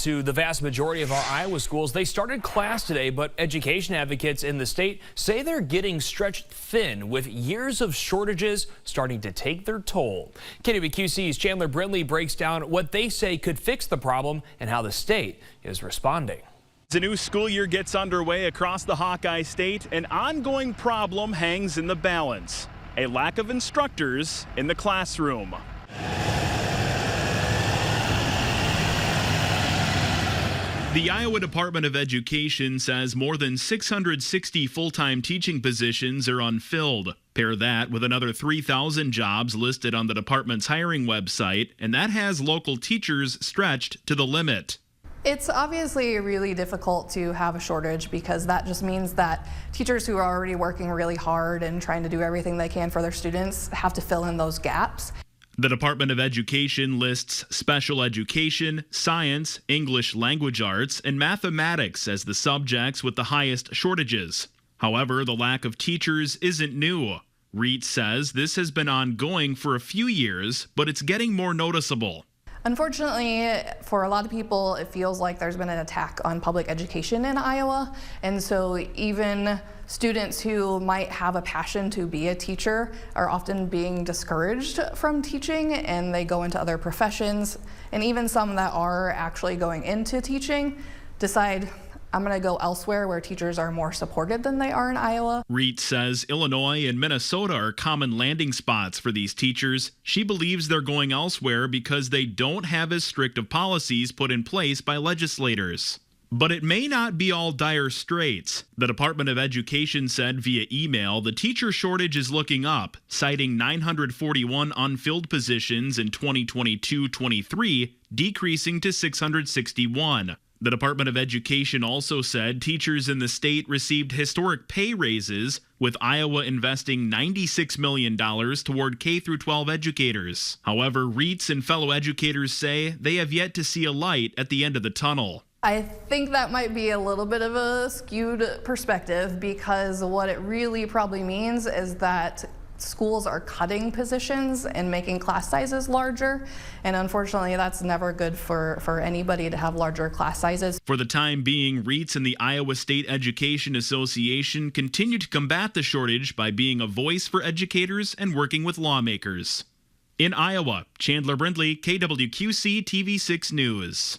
To the vast majority of our Iowa schools, they started class today, but education advocates in the state say they're getting stretched thin with years of shortages starting to take their toll. KWQC's Chandler Brindley breaks down what they say could fix the problem and how the state is responding. As a new school year gets underway across the Hawkeye State, an ongoing problem hangs in the balance: a lack of instructors in the classroom. The Iowa Department of Education says more than 660 full-time teaching positions are unfilled. Pair that with another 3,000 jobs listed on the department's hiring website, and that has local teachers stretched to the limit. It's obviously really difficult to have a shortage because that just means that teachers who are already working really hard and trying to do everything they can for their students have to fill in those gaps. The Department of Education lists special education, science, English language arts, and mathematics as the subjects with the highest shortages. However, the lack of teachers isn't new. REIT says this has been ongoing for a few years, but it's getting more noticeable. Unfortunately, for a lot of people, it feels like there's been an attack on public education in Iowa. And so even students who might have a passion to be a teacher are often being discouraged from teaching, and they go into other professions. And even some that are actually going into teaching decide, I'm going to go elsewhere where teachers are more supported than they are in Iowa. REIT says Illinois and Minnesota are common landing spots for these teachers. She believes they're going elsewhere because they don't have as strict of policies put in place by legislators. But it may not be all dire straits. The Department of Education said via email the teacher shortage is looking up, citing 941 unfilled positions in 2022-23, decreasing to 661. The Department of Education also said teachers in the state received historic pay raises, with Iowa investing $96 million toward K-12 educators. However, REITs and fellow educators say they have yet to see a light at the end of the tunnel. I think that might be a little bit of a skewed perspective, because what it really probably means is that schools are cutting positions and making class sizes larger, and unfortunately that's never good for anybody to have larger class sizes. For the time being, REITs and the Iowa State Education Association continue to combat the shortage by being a voice for educators and working with lawmakers. In Iowa, Chandler Brindley, KWQC TV6 News.